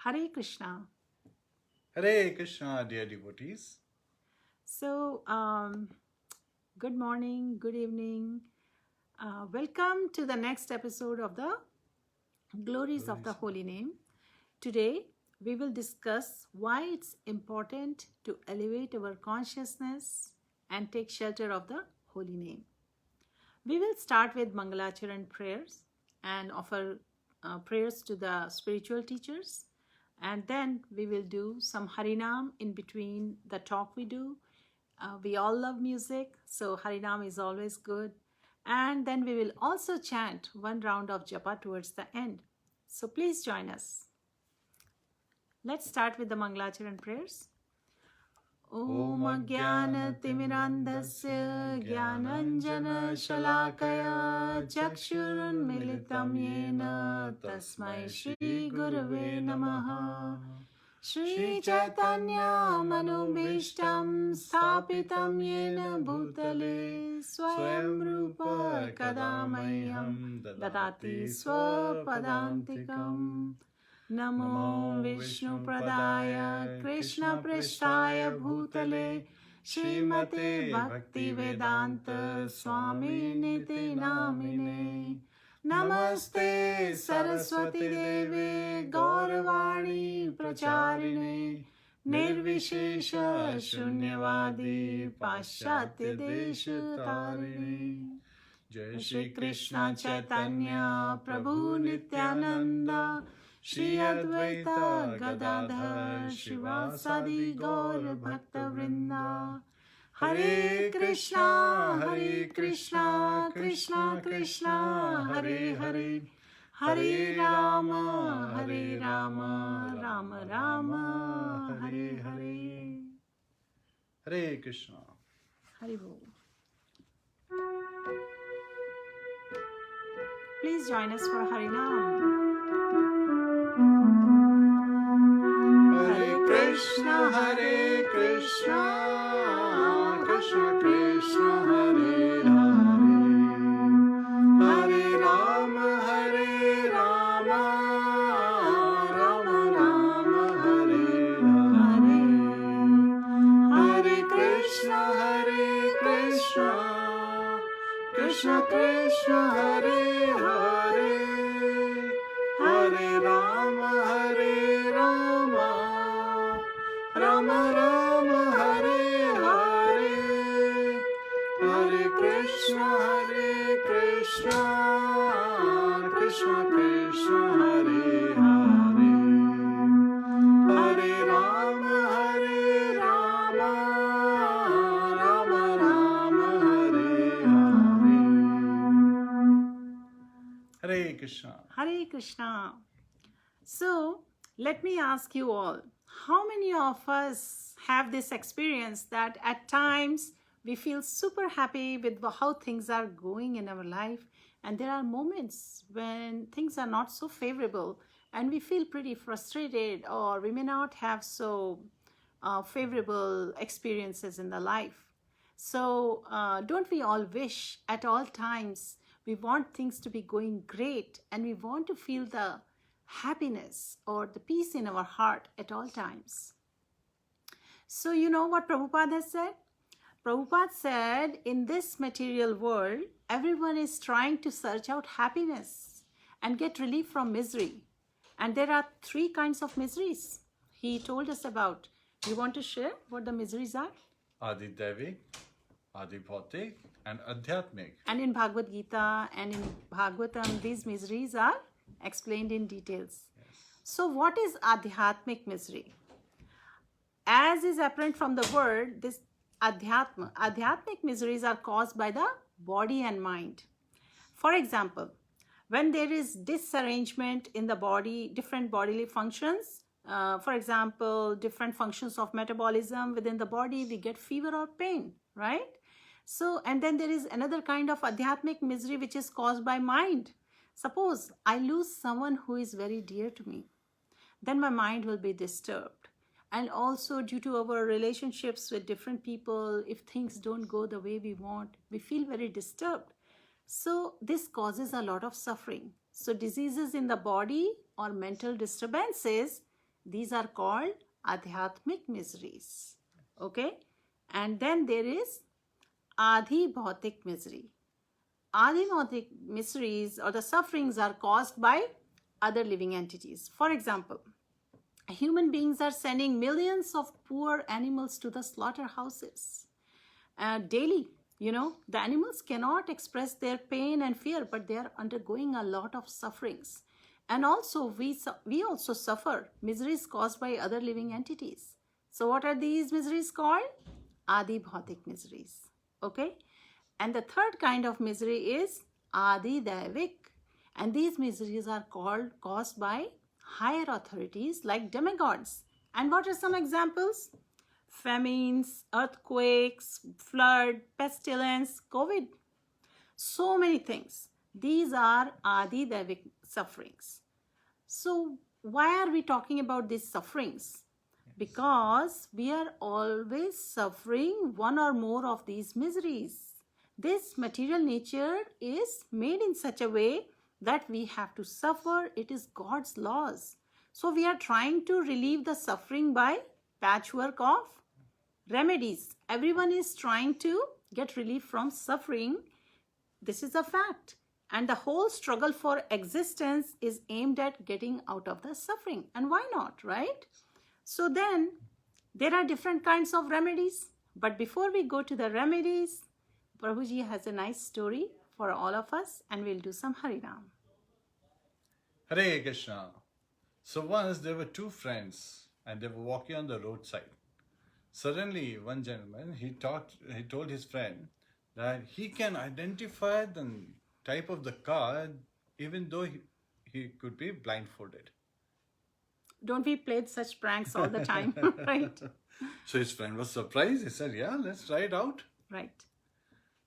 Hare Krishna. Hare Krishna, dear devotees. So, good morning, good evening. Welcome to the next episode of the Glories of the Holy Name. Today, we will discuss why it's important to elevate our consciousness and take shelter of the Holy Name. We will start with Mangalacharan prayers and offer prayers to the spiritual teachers. And then we will do some HolyName in between the talk we do. We all love music, so HolyName is always good. And then we will also chant one round of japa towards the end. So please join us. Let's start with the Mangalacharan prayers. Om Jnana Timirandasya Jnananjana Shalakaya Chakshurunmilitam Yena Tasmai Shri Gurave Namaha. Shri Chaitanya Manubhishtam Sthapitam Yena Bhutale Swayam Rupa Kadamayam Dadati Swapadantikam. Namo Vishnu Pradaya Krishna Prishtaya Bhutale Srimate Bhakti Vedanta Swami Niti Namine. Namaste Saraswati Deve Gauravani Pracharine Nirvishesha Shunyavadi Paschatya Deshatarine. Jai Shri Krishna Chaitanya Prabhu Nityananda Shri Advaita Gadadhar Shivasadi Gaur Bhakta Vrinda. Hare Krishna, Krishna Krishna, Hare Hare, Hare Rama, Rama Rama, Hare Hare. Hare Krishna. Hare Bol. Please join us for HolyName. Hare Krishna, Krishna Krishna, Hare Hare, Hare Rama, Rama Rama, Hare Hare, Hare Krishna, Krishna Krishna, Hare Hare, Hare Rama, Rama Rama, Hare Hare, Hare Krishna, Krishna Krishna, Hare Hare, Hare Rama, Rama Rama, Hare Hare. Hare Krishna. Hare Krishna. So, let me ask you all, how many of us have this experience that at times we feel super happy with how things are going in our life, and there are moments when things are not so favorable and we feel pretty frustrated, or we may not have so favorable experiences in the life. So don't we all wish at all times, we want things to be going great and we want to feel the happiness or the peace in our heart at all times? So you know what Prabhupada has said? Prabhupada said, in this material world, everyone is trying to search out happiness and get relief from misery. And there are 3 kinds of miseries he told us about. You want to share what the miseries are? Adi Devi, Adi Bhautik, and Adhyatmik. And in Bhagavad Gita and in Bhagavatam, these miseries are explained in details. Yes. So what is Adhyatmic misery? As is apparent from the word, this Adhyatmic miseries are caused by the body and mind. For example, when there is disarrangement in the body, different bodily functions, for example, different functions of metabolism within the body, we get fever or pain, right? So, and then there is another kind of Adhyatmic misery which is caused by mind. Suppose I lose someone who is very dear to me, then my mind will be disturbed. And also due to our relationships with different people, if things don't go the way we want, we feel very disturbed. So this causes a lot of suffering. So diseases in the body or mental disturbances These are called Adhyatmic miseries. Okay? And then there is Adi Bhautik misery. Adi Bhautik miseries or the sufferings are caused by other living entities. For example, human beings are sending millions of poor animals to the slaughterhouses daily. The animals cannot express their pain and fear, but they are undergoing a lot of sufferings. And also, we also suffer miseries caused by other living entities. So, what are these miseries called? Adi Bhautik miseries. Okay? And the third kind of misery is Adi Daivik. And these miseries are caused by higher authorities like demigods. And what are some examples? Famines, earthquakes, flood, pestilence, COVID. So many things. These are Adi Daivik sufferings. So, why are we talking about these sufferings? Because we are always suffering one or more of these miseries. This material nature is made in such a way that we have to suffer. It is God's laws. So, we are trying to relieve the suffering by patchwork of remedies. Everyone is trying to get relief from suffering. This is a fact. And the whole struggle for existence is aimed at getting out of the suffering. And why not, right? So then, there are different kinds of remedies. But before we go to the remedies, Prabhuji has a nice story for all of us, and we'll do some HolyName. Hare Krishna. So once there were two friends and they were walking on the roadside. Suddenly, one gentleman, he told his friend that he can identify the type of the car even though he could be blindfolded. Don't we play such pranks all the time, right? So his friend was surprised. He said, yeah, let's try it out. Right.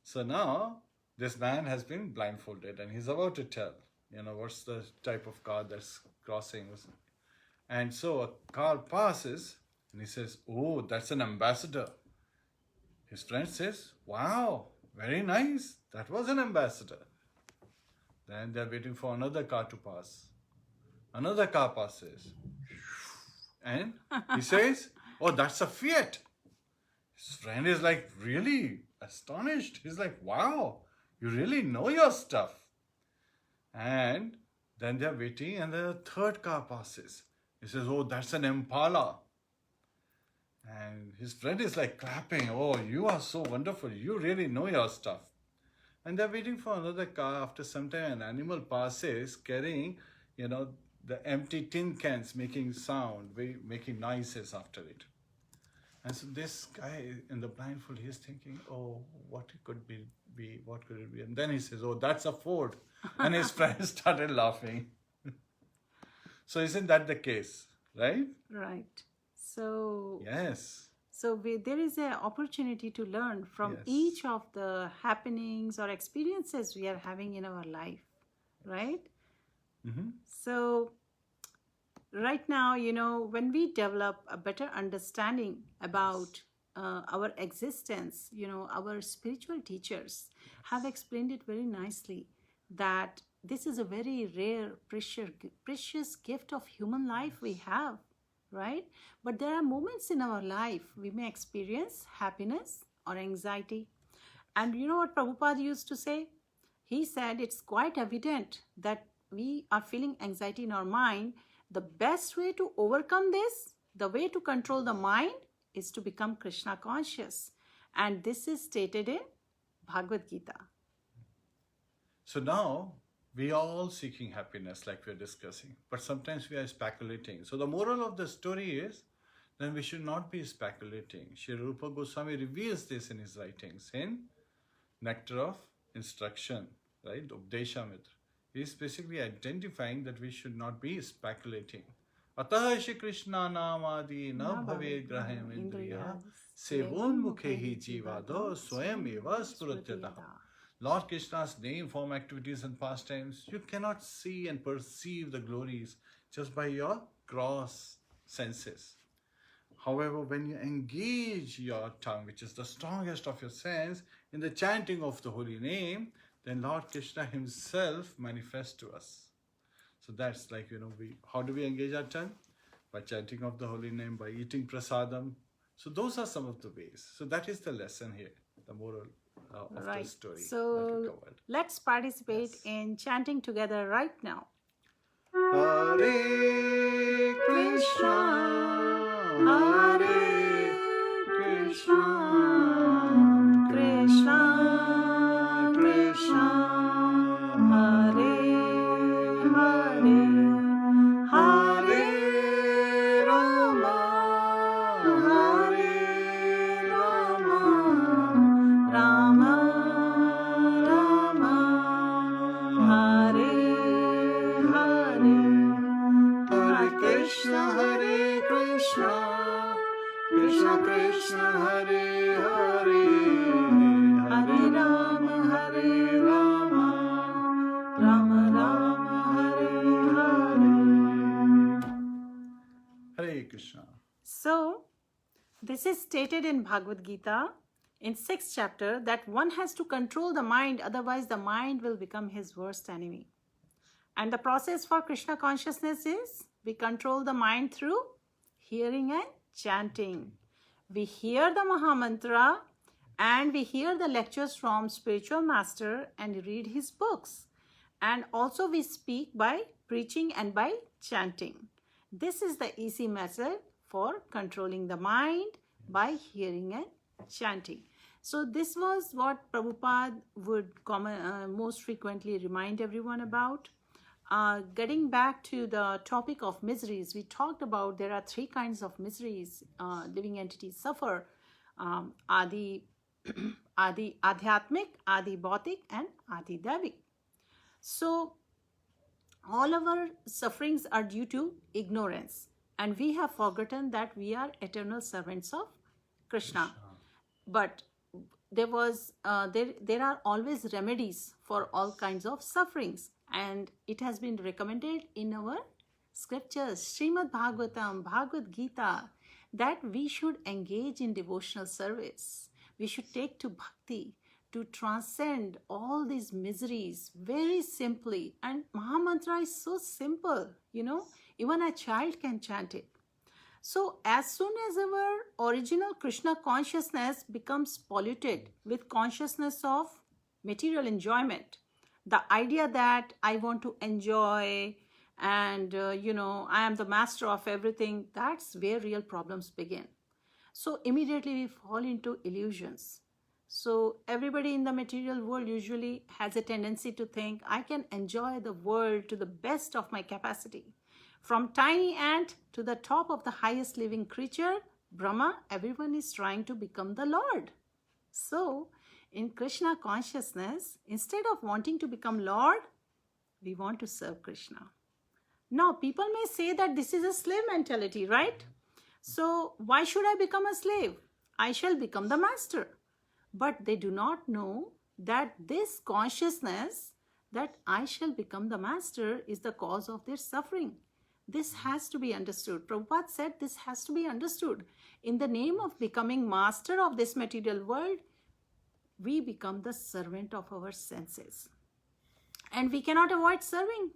So now this man has been blindfolded and he's about to tell, what's the type of car that's crossing. And so a car passes and he says, oh, that's an ambassador. His friend says, wow, very nice. That was an ambassador. Then they're waiting for another car to pass. Another car passes. And he says, oh, that's a Fiat. His friend is like really astonished. He's like, wow, you really know your stuff. And then they're waiting and the third car passes. He says, oh, that's an Impala. And his friend is like clapping. Oh, you are so wonderful. You really know your stuff. And they're waiting for another car. After some time, an animal passes carrying, the empty tin cans making sound, making noises after it. And so this guy in the blindfold, he's thinking, oh, what could it be? What could it be? And then he says, oh, that's a Ford. And his friend started laughing. So isn't that the case, right? Right. So yes. So there is an opportunity to learn from Yes. each of the happenings or experiences we are having in our life, right? Mm-hmm. So right now, when we develop a better understanding about our existence, our spiritual teachers have explained it very nicely that this is a very rare, precious gift of human life we have, right? But there are moments in our life we may experience happiness or anxiety. And you know what Prabhupada used to say? He said it's quite evident that we are feeling anxiety in our mind. The best way to overcome this, the way to control the mind, is to become Krishna conscious. And this is stated in Bhagavad Gita. So now we are all seeking happiness like we are discussing, but sometimes we are speculating. So the moral of the story is then we should not be speculating. Sri Rupa Goswami reveals this in his writings in Nectar of Instruction, right? Updeshamitra. He is basically identifying that we should not be speculating. Ataha Shri Krishna namadi na bhave graham indriya sevon mukhehi jivado swayam eva spuratyataha. Lord Krishna's name, form, activities and pastimes, you cannot see and perceive the glories just by your gross senses. However, when you engage your tongue, which is the strongest of your sense, in the chanting of the holy name, then Lord Krishna himself manifests to us. So that's like, how do we engage our tongue? by chanting of the holy name, by eating prasadam. So those are some of the ways. So that is the lesson here, the moral of the story that we So covered. let's participate in chanting together right now. Hare Krishna, Hare Krishna, Krishna Krishna, Hare Hare, Hare Rāma, Hare Rāma, Rama Rama, Hare Hare, Hare Krishna, Hare Krishna, Krishna Krishna, Hare Hare, Hare Rāma, Hare Rāma, Rama Rama, Hare Hare. Hare Krishna. So, this is stated in Bhagavad Gita in 6th chapter that one has to control the mind, otherwise the mind will become his worst enemy. And the process for Krishna consciousness is we control the mind through hearing and chanting. We hear the Mahamantra and we hear the lectures from spiritual master and read his books. And also we speak by preaching and by chanting. This is the easy method for controlling the mind by hearing and chanting. So this was what Prabhupada would most frequently remind everyone about. Getting back to the topic of miseries, we talked about there are 3 kinds of miseries living entities suffer. Adi Adhyatmic, Adi Bhautik and Adi Devik. So all our sufferings are due to ignorance, and we have forgotten that we are eternal servants of Krishna. But there are always remedies for all kinds of sufferings, and it has been recommended in our scriptures, Srimad Bhagavatam, Bhagavad Gita, that we should engage in devotional service. We should take to bhakti to transcend all these miseries very simply. And Mahamantra is so simple, even a child can chant it. So as soon as our original Krishna consciousness becomes polluted with consciousness of material enjoyment, the idea that I want to enjoy and, I am the master of everything, that's where real problems begin. So immediately we fall into illusions. So everybody in the material world usually has a tendency to think, I can enjoy the world to the best of my capacity. From tiny ant to the top of the highest living creature, Brahma, everyone is trying to become the Lord. So in Krishna consciousness, instead of wanting to become Lord, we want to serve Krishna. Now, people may say that this is a slave mentality, right? So why should I become a slave? I shall become the master. But they do not know that this consciousness that I shall become the master is the cause of their suffering. This has to be understood. Prabhupada said this has to be understood. In the name of becoming master of this material world, we become the servant of our senses. And we cannot avoid serving.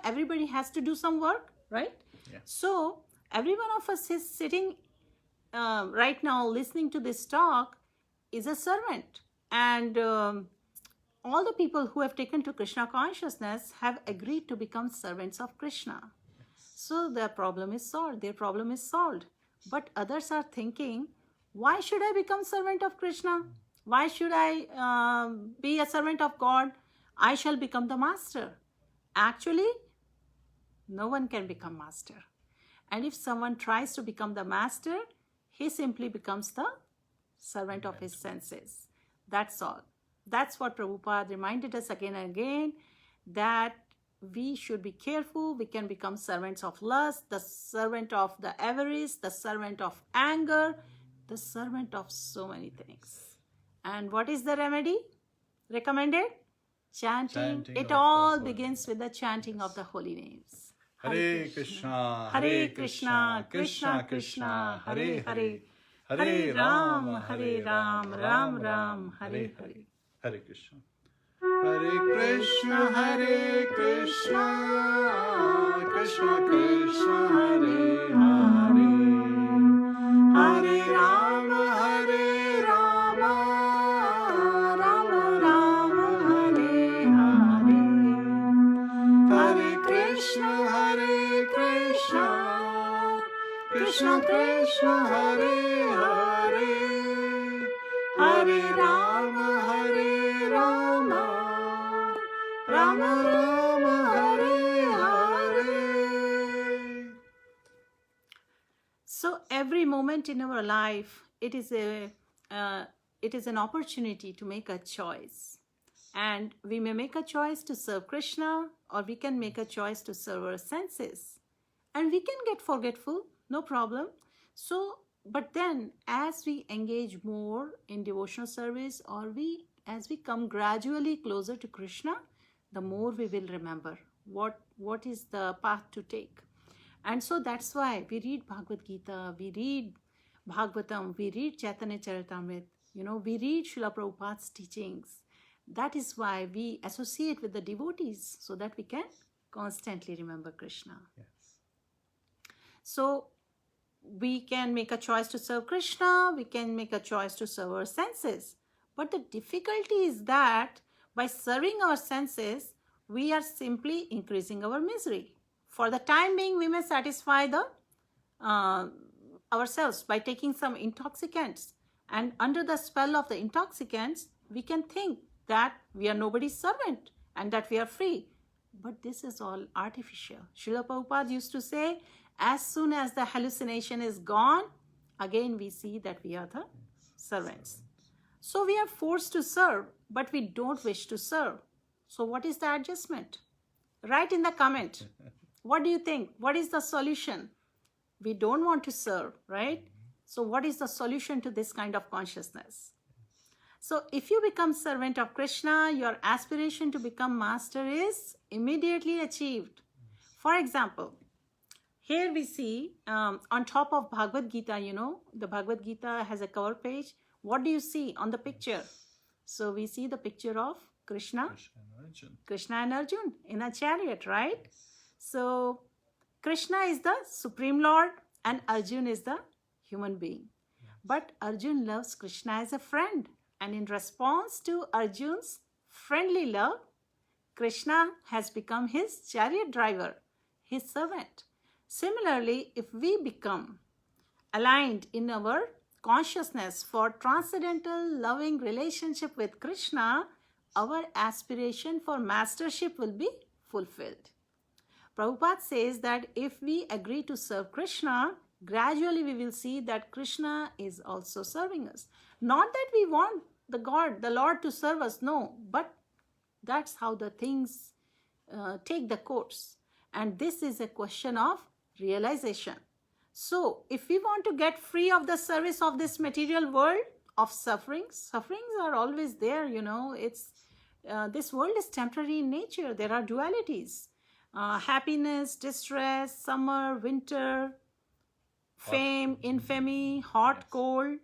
Everybody has to do some work, right? Yeah. So every one of us is sitting right now listening to this talk is a servant. And all the people who have taken to Krishna consciousness have agreed to become servants of Krishna. So their problem is solved. But others are thinking, why should I become servant of Krishna? Why should I be a servant of God? I shall become the master. Actually, no one can become master. And if someone tries to become the master, he simply becomes the servant of his senses. That's all. That's what Prabhupada reminded us again and again, that we should be careful. We can become servants of lust, the servant of the avarice, the servant of anger, the servant of so many things. And what is the remedy recommended? Chanting. It all begins with the chanting of the holy names. Hare Krishna, Hare Krishna, Krishna Krishna, Hare Hare, Hare Ram, Ram Ram, Hare Hare. Hare Krishna. Hare Krishna, Krishna Krishna, Hare Hare. Krishna Krishna Hare Hare, Hare Rama Hare Rama, Rama Rama Hare Hare. So every moment in our life, it is an opportunity to make a choice. And we may make a choice to serve Krishna, or we can make a choice to serve our senses. And we can get forgetful, no problem. So, but then as we engage more in devotional service, or as we come gradually closer to Krishna, the more we will remember what is the path to take. And so that's why we read Bhagavad Gita, we read Bhagavatam, we read Chaitanya Charitamrita, we read Srila Prabhupada's teachings. That is why we associate with the devotees, so that we can constantly remember Krishna. Yes. So we can make a choice to serve Krishna, we can make a choice to serve our senses. But the difficulty is that by serving our senses, we are simply increasing our misery. For the time being, we may satisfy ourselves by taking some intoxicants. And under the spell of the intoxicants, we can think that we are nobody's servant and that we are free. But this is all artificial. Srila Prabhupada used to say, as soon as the hallucination is gone, again we see that we are the servants. So we are forced to serve, but we don't wish to serve. So what is the adjustment? Write in the comment. What do you think? What is the solution? We don't want to serve, right? So what is the solution to this kind of consciousness? So if you become servant of Krishna, your aspiration to become master is immediately achieved. For example, here we see on top of Bhagavad Gita, the Bhagavad Gita has a cover page. What do you see on the picture? So we see the picture of Krishna and Arjun in a chariot, right? So Krishna is the Supreme Lord and Arjun is the human being. But Arjun loves Krishna as a friend. And in response to Arjun's friendly love, Krishna has become his chariot driver, his servant. Similarly, if we become aligned in our consciousness for transcendental loving relationship with Krishna, our aspiration for mastership will be fulfilled. Prabhupada says that if we agree to serve Krishna, gradually we will see that Krishna is also serving us. Not that we want the Lord to serve us, no, but that's how the things take the course. And this is a question of realization. So if we want to get free of the service of this material world, of sufferings are always there, this world is temporary in nature. There are dualities, happiness, distress, summer, winter, fame, infamy, hot, cold.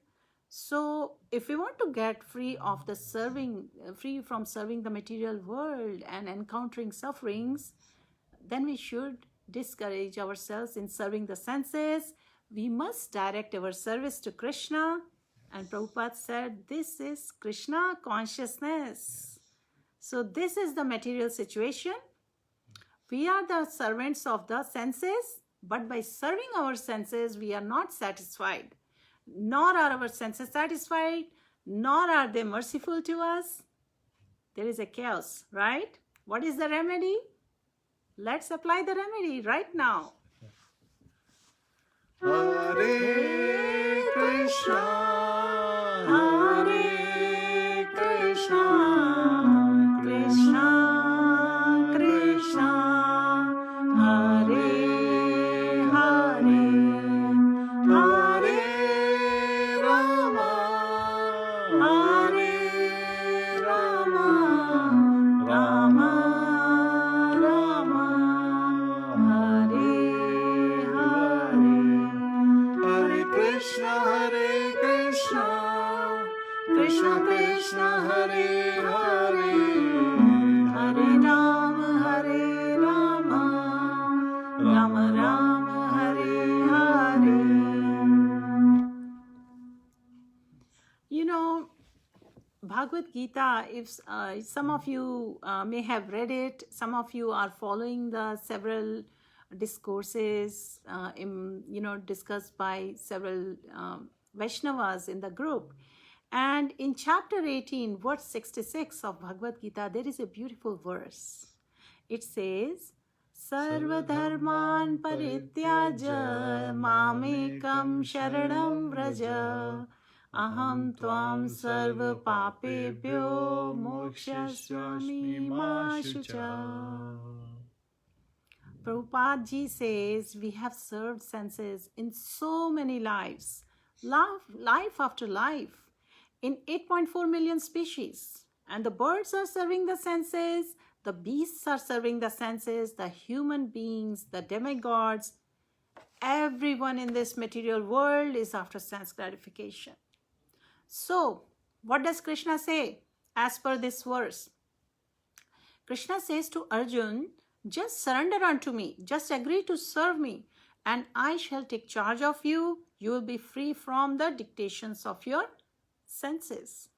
So if we want to get free of the free from serving the material world and encountering sufferings, then we should discourage ourselves in serving the senses. We must direct our service to Krishna. And Prabhupada said, this is Krishna consciousness. So this is the material situation. We are the servants of the senses, but by serving our senses, we are not satisfied. Nor are our senses satisfied, nor are they merciful to us. There is a chaos, right? What is the remedy? Let's apply the remedy right now. Hare Krishna, Hare Krishna, Krishna Krishna, Hare Hare, Hare Rama, Hare Rama, Rama Rama, Hare Hare, Hare Krishna, Krishna Krishna, Hare Hare, Hare Rama, Rama Rama, Hare Hare. Bhagavad Gita, if some of you may have read it, some of you are following the several discourses, discussed by several Vaishnavas in the group. And in chapter 18, verse 66 of Bhagavad Gita, there is a beautiful verse. It says, Sarva dharman parityaja mamekam sharanam vraja aham tvam sarva papebhyo mokshasvami ma shucha. Prabhupada ji says we have served senses in so many lives, life after life, in 8.4 million species. And the birds are serving the senses, the beasts are serving the senses, the human beings, the demigods, everyone in this material world is after sense gratification. So, what does Krishna say as per this verse? Krishna says to Arjun, just surrender unto me, just agree to serve me, and I shall take charge of you. You will be free from the dictations of your senses.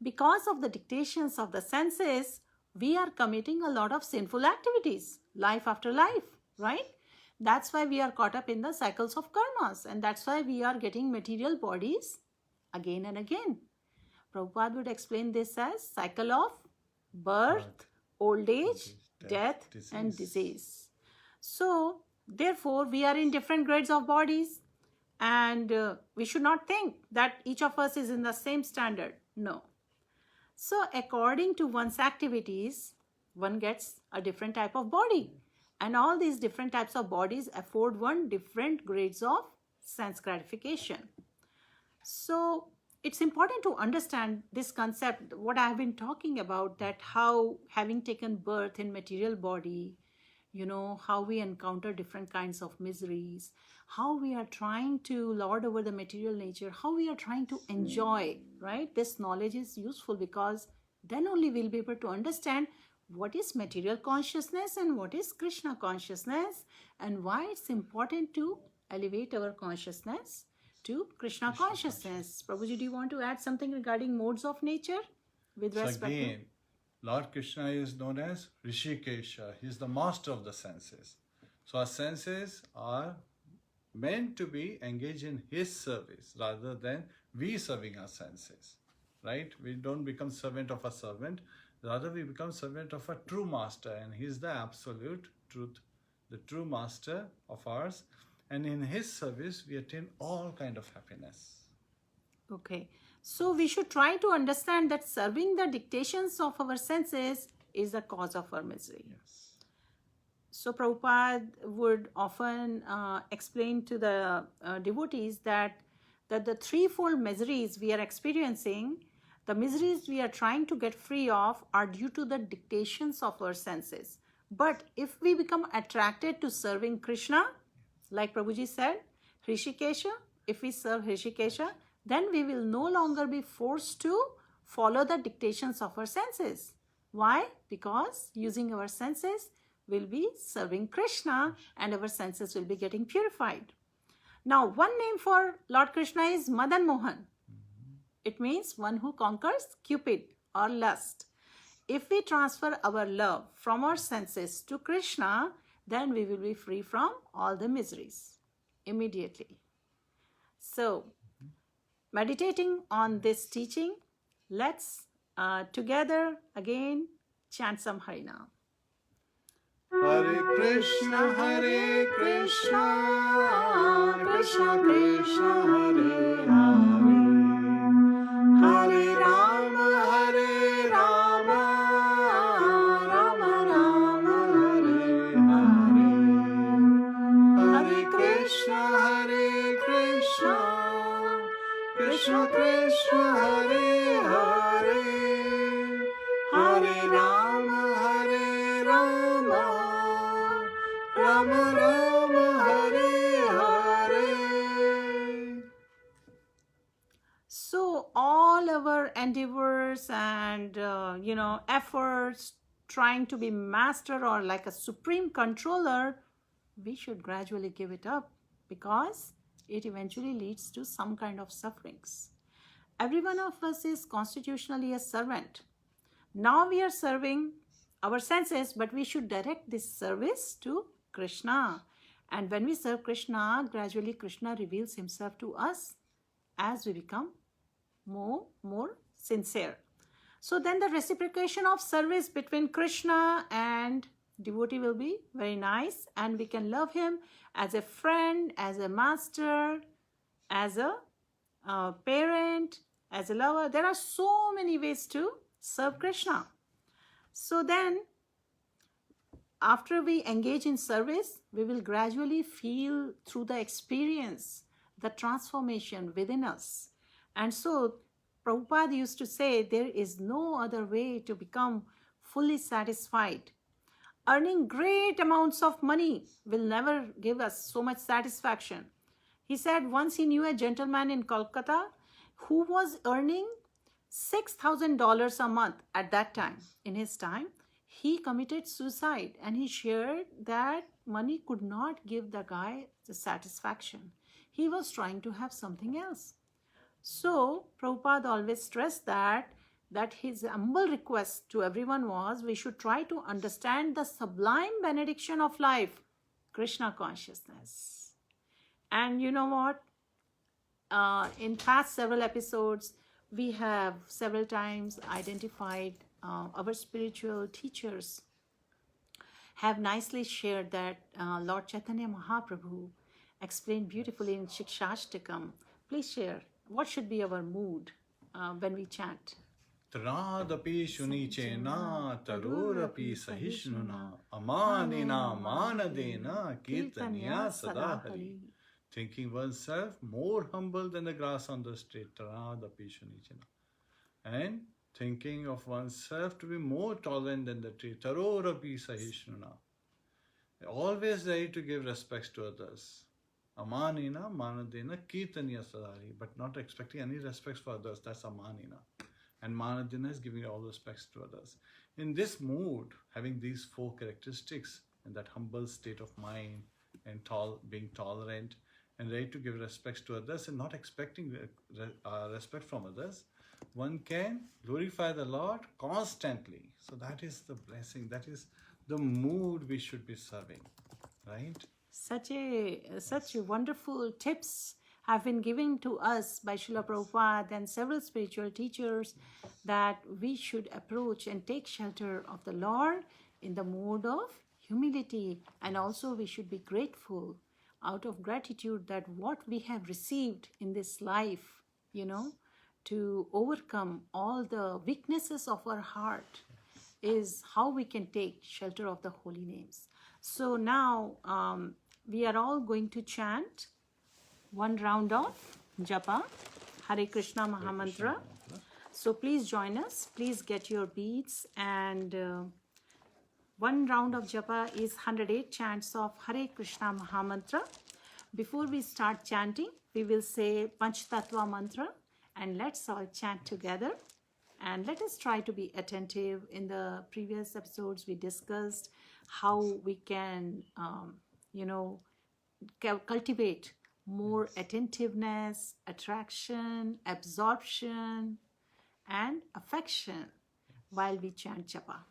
Because of the dictations of the senses, we are committing a lot of sinful activities, life after life, right? That's why we are caught up in the cycles of karmas, and that's why we are getting material bodies again and again. Prabhupada would explain this as cycle of birth, old age, death, disease. and disease. So, therefore, we are in different grades of bodies, and we should not think that each of us is in the same standard. No. So, according to one's activities, one gets a different type of body. And all these different types of bodies afford one different grades of sense gratification. So, it's important to understand this concept, what I have been talking about, that how having taken birth in material body, how we encounter different kinds of miseries, how we are trying to lord over the material nature, how we are trying to enjoy, right? This knowledge is useful because then only we'll be able to understand what is material consciousness and what is Krishna consciousness, and why it's important to elevate our consciousness to Krishna consciousness. Prabhuji, do you want to add something regarding modes of nature with respect to? Again, Lord Krishna is known as Rishikesha. He is the master of the senses. So our senses are meant to be engaged in his service rather than we serving our senses, right? We don't become servant of a servant, rather we become servant of a true master, and he is the absolute truth, the true master of ours, and in his service we attain all kind of happiness. Okay, so we should try to understand that serving the dictations of our senses is the cause of our misery. Yes. So Prabhupada would often explain to the devotees that the threefold miseries we are experiencing, the miseries we are trying to get free of, are due to the dictations of our senses. But if we become attracted to serving Krishna, like Prabhuji said, Hrishikesha, if we serve Hrishikesha, then we will no longer be forced to follow the dictations of our senses. Why? Because using our senses, will be serving Krishna and our senses will be getting purified. Now, one name for Lord Krishna is Madan Mohan. It means one who conquers Cupid or lust. If we transfer our love from our senses to Krishna, then we will be free from all the miseries immediately. So, meditating on this teaching, let's together again chant some HolyName. Hare Krishna, Krishna Krishna, Hare Hare, Hare Rāma, Rāma Rāma, Hare Hare, Hare Krishna, Krishna Krishna, Hare Hare, Hare Rāma, Rāma Rāma, Hare Hare. So all our endeavors and efforts trying to be master or like a supreme controller, we should gradually give it up because it eventually leads to some kind of sufferings. Every one of us is constitutionally a servant. Now we are serving our senses, but we should direct this service to Krishna. And when we serve Krishna, gradually Krishna reveals himself to us as we become more sincere. So then the reciprocation of service between Krishna and devotee will be very nice, and we can love him as a friend, as a master, as a parent, as a lover. There are so many ways to serve Krishna. So then, after we engage in service, we will gradually feel through the experience the transformation within us. And so, Prabhupada used to say, there is no other way to become fully satisfied. Earning great amounts of money will never give us so much satisfaction. He said once he knew a gentleman in Kolkata who was earning $6,000 a month at that time. In his time, he committed suicide, and he shared that money could not give the guy the satisfaction. He was trying to have something else. So Prabhupada always stressed that his humble request to everyone was, we should try to understand the sublime benediction of life, Krishna consciousness. And you know what? In past several episodes, we have several times identified our spiritual teachers have nicely shared that Lord Chaitanya Mahaprabhu explained beautifully in Shikshashtakam. Please share, what should be our mood when we chant? Trādapi shunichena tarurapi sahishnuna amanina manadena kirtanya sadahari. Thinking oneself more humble than the grass on the street. Trādapi shunichena. And thinking of oneself to be more tolerant than the tree. Tarurapi sahishnuna. Always ready to give respects to others. Amanina manadena kirtanya sadahari. But not expecting any respects for others. That's amanina. And Manadina is giving all respects to others. In this mood, having these four characteristics, in that humble state of mind, and being tolerant, and ready to give respects to others, and not expecting respect from others, one can glorify the Lord constantly. So that is the blessing, that is the mood we should be serving, right? Such wonderful tips have been given to us by Srila Prabhupada and several spiritual teachers, that we should approach and take shelter of the Lord in the mode of humility, and also we should be grateful out of gratitude that what we have received in this life, to overcome all the weaknesses of our heart is how we can take shelter of the holy names. So now we are all going to chant one round of japa, Hare Krishna Mahamantra. So please join us. Please get your beads. And one round of japa is 108 chants of Hare Krishna Mahamantra. Before we start chanting, we will say Panch Tattva mantra, and let's all chant together. And let us try to be attentive. In the previous episodes, we discussed how we can, cultivate more attentiveness, attraction, absorption, and affection while we chant japa.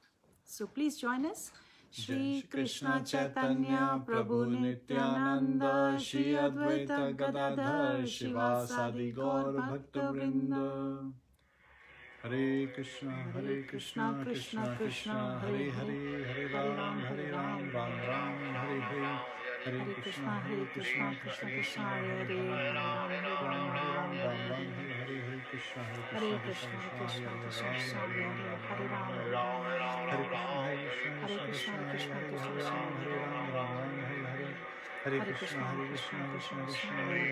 So please join us. Shri Krishna Chaitanya Prabhu Nityananda Shri Advaita Gadadhar Shivasadi Gaur Bhakta Vrinda. Hare Krishna, Krishna Krishna, Hare Hare, Hare Ram, Ram Ram, Hare Hare. Hare Krishna, Krishna Krishna, Hare Hare, Ram Ram, Hare Krishna, Krishna Krishna, Hare Hare, Hare Krishna, Krishna Krishna, Hare Ram, Hare Krishna, Krishna Krishna, Hare Ram, Hare Krishna, Hare Krishna, Krishna Krishna, Hare Hare,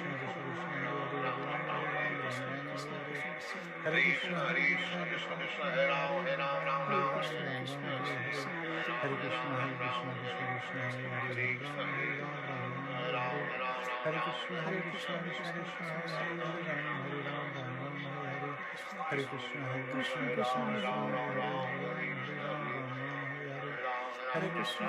Ram, Hare Krishna, Hare Krishna, Hare Ram, Hare Hare Krishna,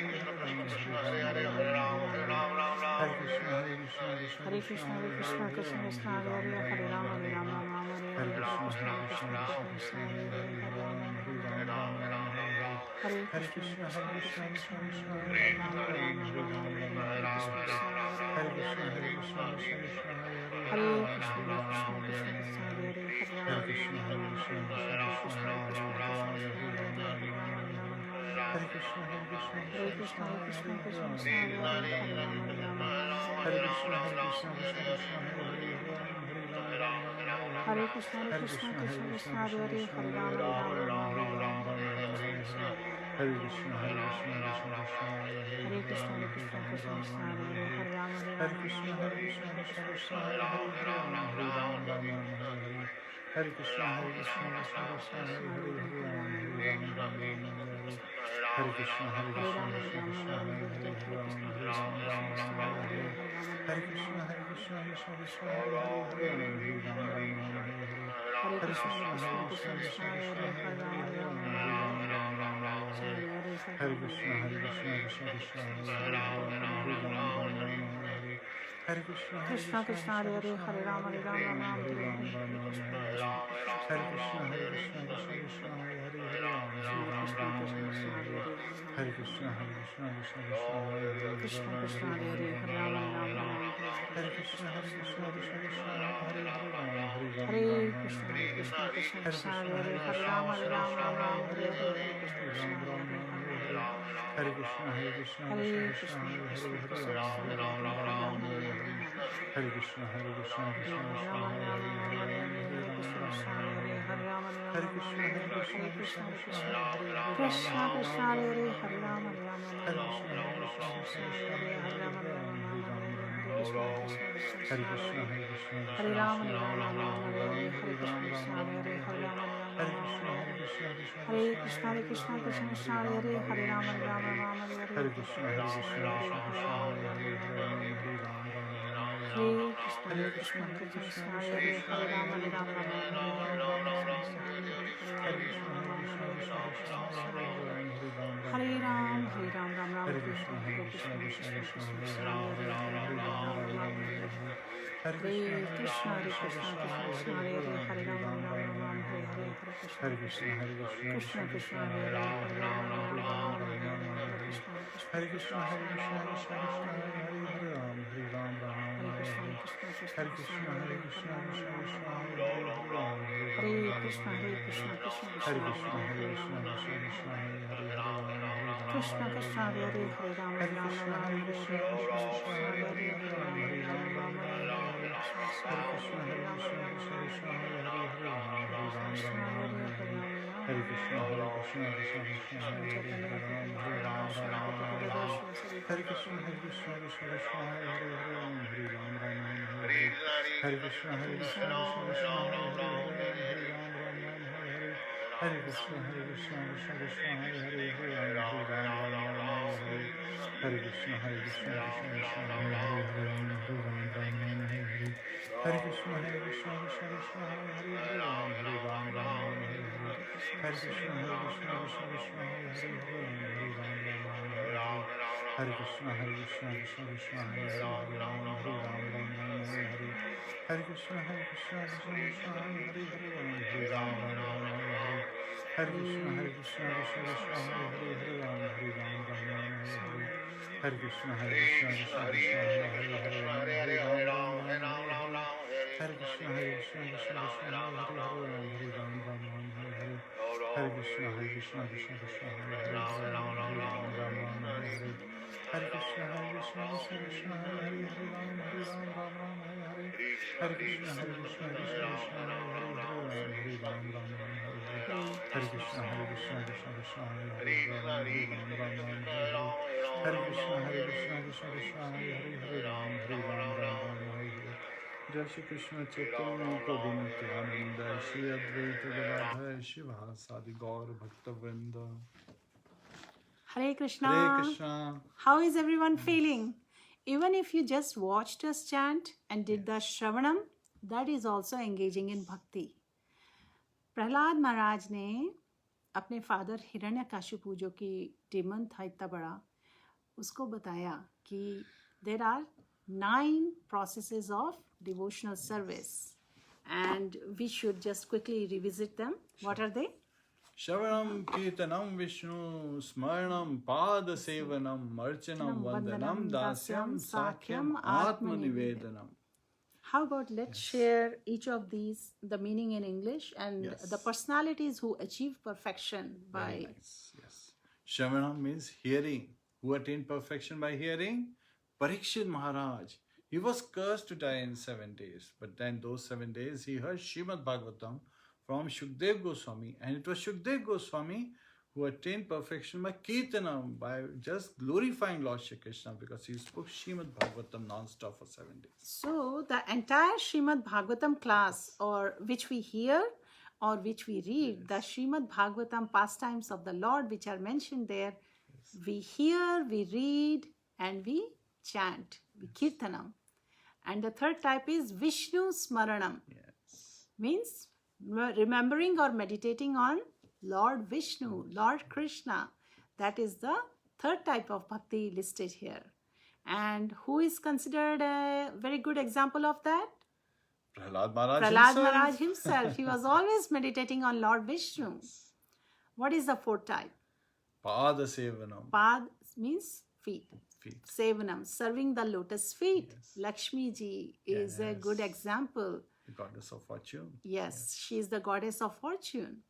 Krishna Krishna Hare Hare Hare Rama Hare Rama Rama Rama Hare Hare Krishna Krishna Hare Hare Hare Rama Hare Rama Rama Rama Hare Hare Krishna, Hare Krishna, Krishna Krishna, Hare Hare, Hare Krishna, Hare Krishna, Krishna Krishna, Hare Hare, Rama, Rama, Rama, Hare Hare, Hare Krishna, Krishna, Hare Hare, Hare Krishna, Hare Krishna, Hare Krishna Krishna, Krishna, Hare Krishna Hare, Krishna, Hare Hare, Rama, Rama, Hare Hare, Hare Krishna, Hare Krishna, Krishna Krishna, Rama, Hare Rama, Hare, Rama, Hare Hare Hare, Krishna, Krishna, Hare Hare, Hare Rama, Hare Rama, Krishna, Hare Hare Hare, Krishna, Hare Krishna Krishna, Hare Krishna, Krishna, Hare Hare, Hare Krishna Rama, Krishna, Hare Hare Hare, Rama, Hare Hare Rama, Hare. Rama, Hare Rama, Krishna, Hare Hare Hare, Krishna, Krishna Krishna Krishna, Krishna, Hare Hare, Hare Hare Hare, Rama, Hare Rama, Rama, Rama, Hare Hare Rama, Hare, Hare Hare Krishna, Rama. Krishna Krishna, Hare Krishna, Krishna, Hare Hare Krishna, Hare Krishna Rama, Krishna, Rama, Hare Rama, Rama, Rama, Hare Hare Rama, Hare, Hare Krishna Rama, Krishna, Rama, Hare Rama, Hare, Hare Hare. Rama, Rama, Hare Rama, Krishna, Hare Hare Hare, Krishna, Krishna Hare Krishna, Krishna, Hare Hare Hare, Krishna, Hare Krishna Rama, Krishna, Hare Hare Rama, Hare, Rama, Hare Rama, Rama, Hare Rama, Hare. Rama, Hare Hare Hare, Krishna, Krishna Hare Krishna, Krishna, Hare Krishna Hare, Hare Krishna, Rama, Hare Rama, Hare, Rama, Hare Rama, Rama, Hare Hare Rama, Rama, Rama, Hare Rama. Hare Krishna, Hare Hare Krishna, Krishna, Hare Krishna Krishna, Krishna, Krishna Hare Hare, Krishna, Hare Hare Rama, Hare, Hare Rama, Hare Rama, Rama, Hare Hare Hare, Rama, Krishna Rama, Krishna, Hare Hare Hare. Hare, Hare Hare Rama, Krishna, Rama, Hare Rama, Krishna, Hare Krishna Rama, Krishna, Krishna Hare Krishna, Hare, Hare Hare Hare, Rama, Hare Rama, Rama, Hare Rama, Hare Ram, Hare. Hare Ram, Ram Ram, Hare Hare Krishna, Hare, Hare Hare Krishna, Krishna, Krishna Krishna Krishna, Krishna, Hare Krishna, Hare, Hare Hare Hare, Rama, Hare Hare Rama, Rama, Rama Hare Rama, Rama, Hare Hare Hare, Hare. Hare Krishna, Hare Hare Krishna, Krishna, Hare Krishna Krishna, Krishna, Krishna Hare Krishna, Hare, Hare Hare Hare, Rama, Hare Hare Rama, Rama, Rama Rama Rama, Rama, Hare Hare Hare, Hare. Hare Krishna, Hare Hare Krishna, Krishna, Hare Krishna, Krishna Krishna Krishna, Krishna, Hare Hare Hare, Rama, Hare Hare Rama, Rama, Rama Hare Rama, Rama, Rama, Rama Hare Rama, Hare, Hare Hare Hare. Krishna, Hare Krishna, Hare Krishna Krishna, Krishna, Hare Hare Krishna, Rama, Krishna Rama Krishna, Rama, Hare Hare Hare, Hare, Hare Ram, Hare Ram, Rama Hare Rama, Krishna, Hare. Krishna Krishna, Hare Krishna, Krishna, Hare Hare Hare, Hare Krishna, Rama, Krishna Rama Krishna, Rama, Hare Hare Hare, Hare. Hare Ram, Hare Ram, Hare Rama Krishna, Rama, Hare Hare Krishna, Hare. Krishna Hare Krishna, Hare Krishna, Hare, Hare Hare Krishna, Rama, Krishna Rama, Krishna, Hare Hare Hare. Hare, Hare Ram, Hare Ram, Krishna Rama Krishna, Rama, Hare Hare Hare, Hare. Hare Rama, Hare Rama Krishna, Rama, Hare Hare Krishna, Hare, Krishna Krishna Krishna, Krishna, Hare Hare Hare, Hare, Hare Hare Ram, Rama, Hare Rama Ram, Rama, Rama Hare Rama, Hare, Hare Hare Hare. Krishna Krishna, Hare Hare Krishna, Hare, Hare Hare Rama, Krishna, Rama Krishna Rama, Krishna, Hare Hare Hare. Hare, Hare Ram, Hare Krishna Ram, Krishna, Rama Hare Rama, Hare, Hare Hare Hare. Rama, Rama Hare Rama, Krishna, Hare Hare Hare. Krishna, Krishna Krishna, Shri Hare Hare, Chaitanya Hare Ram, Prabhu Hare Ram, Nityananda Shri Rama Rama, Advaita Hare Gadadhar Hare. Shri Hare Advaita Krishna, Hare Prabhu. Krishna, Krishna Krishna, Hare Hare, Hare Ram, Hare Ram, Rama Rama, Hare Hare. Hare Krishna, Hare Krishna, Krishna Krishna Krishna Krishna, Hare Hare Hare, Hare Hare Hare Ram, Hare Ram, Rama Rama, Hare Hare. Hare Krishna, Hare Krishna, Krishna Krishna, Hare Hare, Hare Ram, Hare Ram, Rama Rama, Hare Hare. Hare Krishna, Hare Krishna, Krishna Krishna, Hare Hare, Hare Ram, Hare Ram, Rama Rama, Hare Hare. Hare Krishna, Hare Krishna, Krishna Krishna, Hare Hare, Hare Ram, Hare Ram, Rama Rama, Hare Hare. Hare Krishna, Hare Krishna, Krishna Krishna, Hare Hare, Hare Ram, Hare Ram, Rama Rama, Hare Hare. Hare Krishna, Hare Krishna, Krishna Krishna, Hare Hare, Hare Ram, Hare Ram, Rama Rama, Hare Hare. Hare Krishna, Hare Krishna, Krishna Krishna, Hare Hare, Hare Ram, Hare Ram, Rama Rama, Hare Hare. Hare Krishna, Hare Krishna, Krishna Krishna, Hare Hare, Hare Ram, Hare Ram, Rama Rama, Hare Hare. Hare Krishna, Hare Krishna, Krishna Krishna, Hare Hare, Hare Ram, Hare Ram, Rama Rama, Hare Hare. Hare Krishna, Hare Krishna, Krishna Krishna, Hare Hare, Hare Ram, Hare Ram, Rama Rama, Hare Hare. Hare Krishna, Hare Krishna, Krishna Krishna, Hare Hare, Hare Ram, Hare Ram, Rama Rama, Hare Hare. Hare Krishna, Hare Krishna, Krishna Krishna, Hare Hare, Hare Ram, Hare Ram, Rama Rama, Hare Hare. Hare Krishna, Hare Krishna, Krishna Krishna, Hare Hare, Hare Ram, Hare Ram, Rama Rama, Hare Hare. Hare Krishna, Hare Krishna, Krishna Krishna, Hare Hare, Hare Ram, Hare Ram, Rama Rama, Hare Hare. Hare Krishna, Hare Krishna, Krishna Krishna, Hare Hare, Hare Ram, Hare Ram, Rama Rama, Hare Hare. Jai Shri Krishna Chaitanya Prabhu Nityananda Shri Advaita Gadadhar Shivasadi Gaur Bhakta Vrinda. Hare Krishna. Hare Krishna. How is everyone feeling? Even if you just watched us chant and did the Shravanam, that is also engaging in bhakti. Prahlad महाराज ने अपने father Hiranyakashipu जो कि daemon था इतना बड़ा, उसको बताया कि there are 9 processes of devotional service and we should just quickly revisit them. What are they? Shravanam Kirtanam Vishnu Smaranam Pada Sevanam Archanam Vandanam Dasyam Sakhyam Atma Nivedanam. How about let's share each of these, the meaning in English and the personalities who achieve perfection by... Very nice. Yes. Shravanam means hearing. Who attained perfection by hearing? Parikshit Maharaj. He was cursed to die in 7 days. But then those 7 days he heard Srimad Bhagavatam from Shukdev Goswami. And it was Shukdev Goswami who attained perfection by Kirtanam, by just glorifying Lord Shri Krishna, because he spoke Srimad Bhagavatam non-stop for 7 days. So the entire Srimad Bhagavatam class, or which we hear or which we read, the Srimad Bhagavatam pastimes of the Lord which are mentioned there, we hear, we read and we chant, we kirtanam. And the third type is Vishnu Smaranam. Yes. Means remembering or meditating on Lord Vishnu, Lord Krishna. That is the third type of bhakti listed here. And who is considered a very good example of that? Prahlad Maharaj Prahlad himself. Maharaj himself. He was always meditating on Lord Vishnu. What is the fourth type? Pada Sevanam. Pad means feet. feet. Sevanam, serving the lotus feet. Yes. Lakshmi ji is a good Yes. example. The goddess of fortune. Yes, she is the goddess of fortune.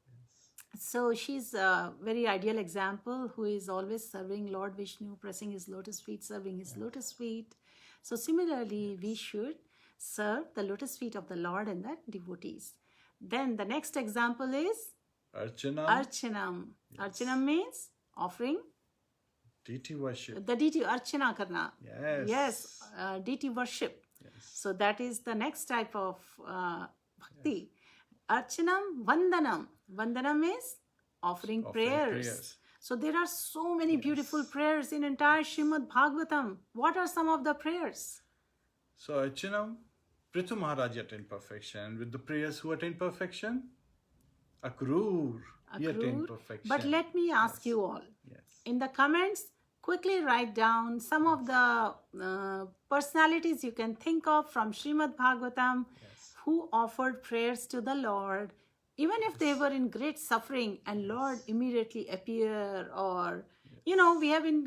So she's a very ideal example who is always serving Lord Vishnu, pressing his lotus feet, serving his lotus feet. So similarly, we should serve the lotus feet of the Lord and the devotees. Then the next example is Archana. Archanam. Archanam means offering Deity worship. the deity, Archana karna. Yes. Yes, deity worship. Yes. So that is the next type of bhakti. Archanam, Vandanam. Vandanam is offering prayers. So there are so many beautiful prayers in entire Srimad Bhagavatam. What are some of the prayers? So Archanam, Prithu Maharaj attained perfection. With the prayers, who attained perfection? Akrur. He attained Akrur. perfection. But let me ask you all. Yes. In the comments, quickly write down some of the personalities you can think of from Srimad Bhagavatam who offered prayers to the Lord, even if they were in great suffering, and Lord immediately appear. Or, you know, we have been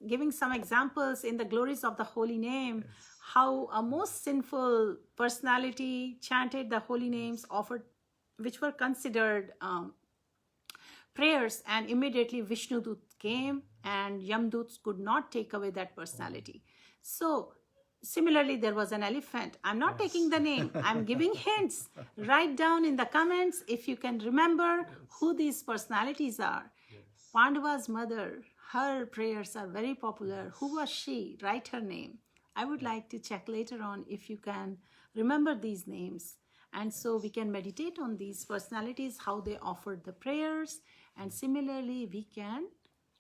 giving some examples in the Glories of the Holy Name, how a most sinful personality chanted the holy names, offered, which were considered prayers, and immediately Vishnu Dut came and Yamduts could not take away that personality. So similarly, there was an elephant. I'm not taking the name. I'm giving hints. Write down in the comments if you can remember who these personalities are. Pandava's mother, her prayers are very popular. Who was she? Write her name. I would like to check later on if you can remember these names. And so we can meditate on these personalities, how they offered the prayers. And similarly, we can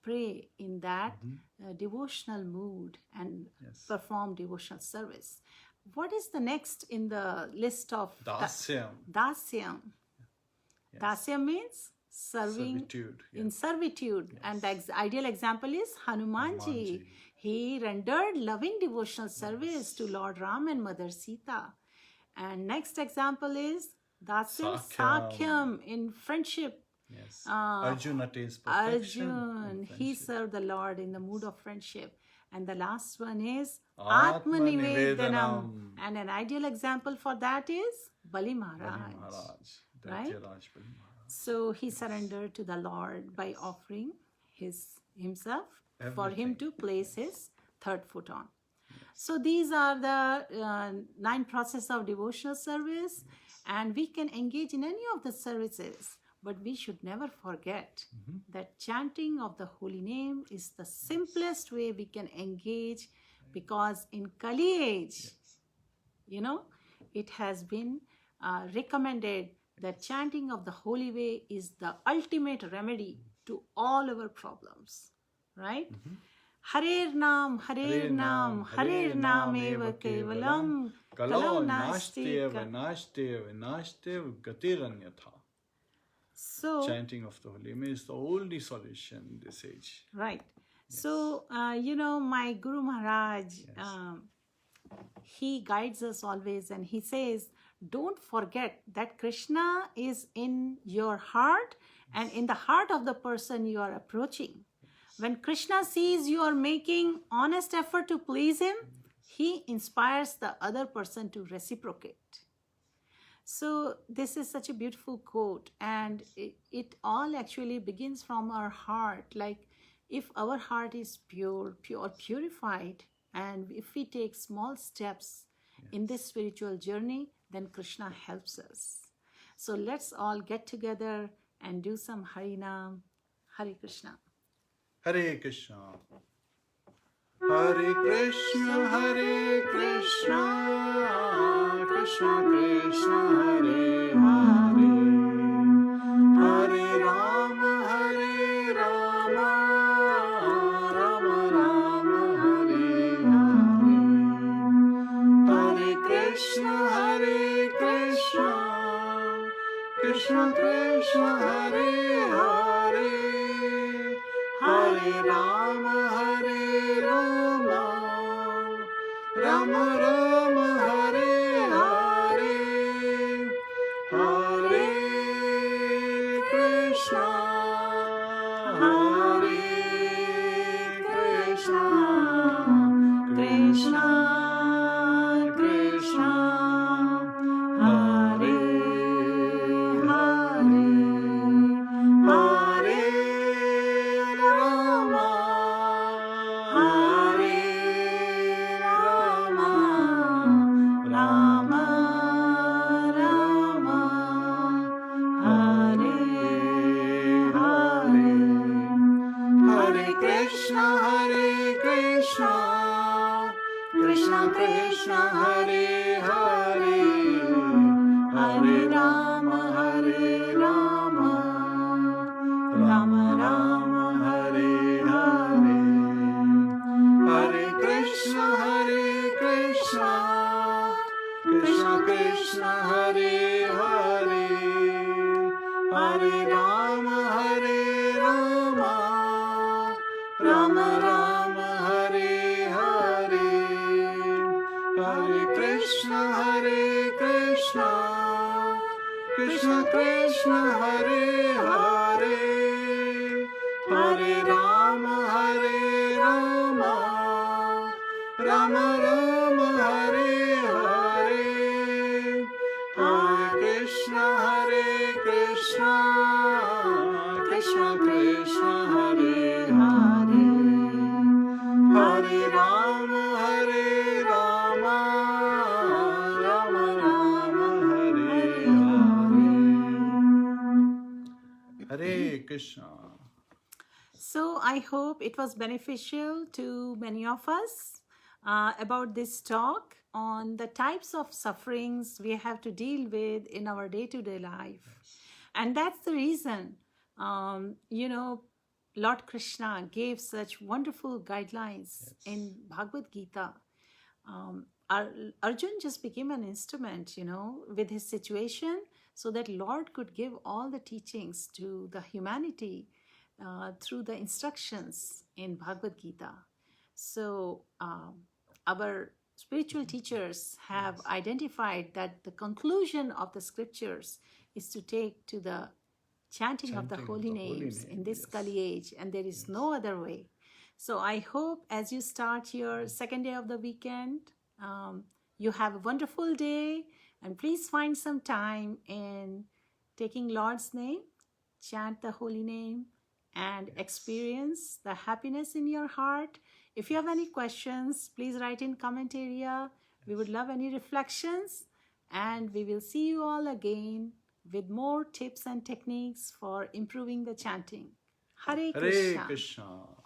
pray in that devotional mood and perform devotional service. What is the next in the list of Dasyam? Dasyam. Yes. Dasyam means serving Servitude. in servitude. And the ideal example is Hanumanji. He rendered loving devotional service to Lord Rāma and Mother Sita. And next example is Dasyam Sakhyam, in friendship. Yes. Arjuna attains perfection. Arjun, he served the Lord in the mood of friendship. And the last one is Atmanivedanam. Atmanivedanam. And an ideal example for that is Bali Maharaj. Right? So he surrendered to the Lord by offering himself for him to place his third foot on. So these are the 9 processes of devotional service, and we can engage in any of the services. But we should never forget that chanting of the holy name is the simplest way we can engage, because in Kali age, you know, it has been recommended that chanting of the holy way is the ultimate remedy to all our problems, right? Hare Nam, Hare Nam, Hare Nam eva kevalam, kalau nashte vinashte gatiranyatha. So, chanting of the holy name is the only solution in this age. Right. Yes. So, you know, my Guru Maharaj, he guides us always, and he says, don't forget that Krishna is in your heart and in the heart of the person you are approaching. When Krishna sees you are making honest effort to please him, he inspires the other person to reciprocate. So this is such a beautiful quote, and it all actually begins from our heart. Like, if our heart is purified, and if we take small steps in this spiritual journey, then Krishna helps us. So let's all get together and do some HolyName. Hare Krishna. Hare Krishna. Hare Krishna, Hare Krishna, Krishna Krishna, Hare Hare, Hare Rāma, Hare Rāma, Rāma Rāma, Hare Hare, Hare Krishna, Hare Krishna, Krishna Krishna, Hare Hare, Hare Rāma, Hare Rāma, Rama Rama, Hare Hare, Hare Krishna, Hare Krishna. Krishna Krishna Hare Hare, Hare Rama Hare Rama, Rama Rama Hare Hare, Hare Krishna Hare Krishna, Krishna Krishna Hare Hare, Hare Rama Hare Rama, Rama Rama Hare Hare, Hare Krishna Hare Krishna, Krishna Krishna Hare Hare, Hare Rama Hare Rama, Rama Rama Hare Hare. Hare Krishna. So I hope it was beneficial to many of us about this talk on the types of sufferings we have to deal with in our day-to-day life. And that's the reason, Lord Krishna gave such wonderful guidelines in Bhagavad Gita. Arjun just became an instrument, with his situation, so that Lord could give all the teachings to the humanity through the instructions in Bhagavad Gita. So our spiritual teachers have identified that the conclusion of the scriptures is to take to the chanting of the holy names in this Kali age, and there is no other way. So I hope as you start your second day of the weekend, you have a wonderful day, and please find some time in taking Lord's name, chant the holy name, and experience the happiness in your heart. If you have any questions, please write in comment area. We would love any reflections, and we will see you all again with more tips and techniques for improving the chanting. Hare Krishna. Hare Krishna.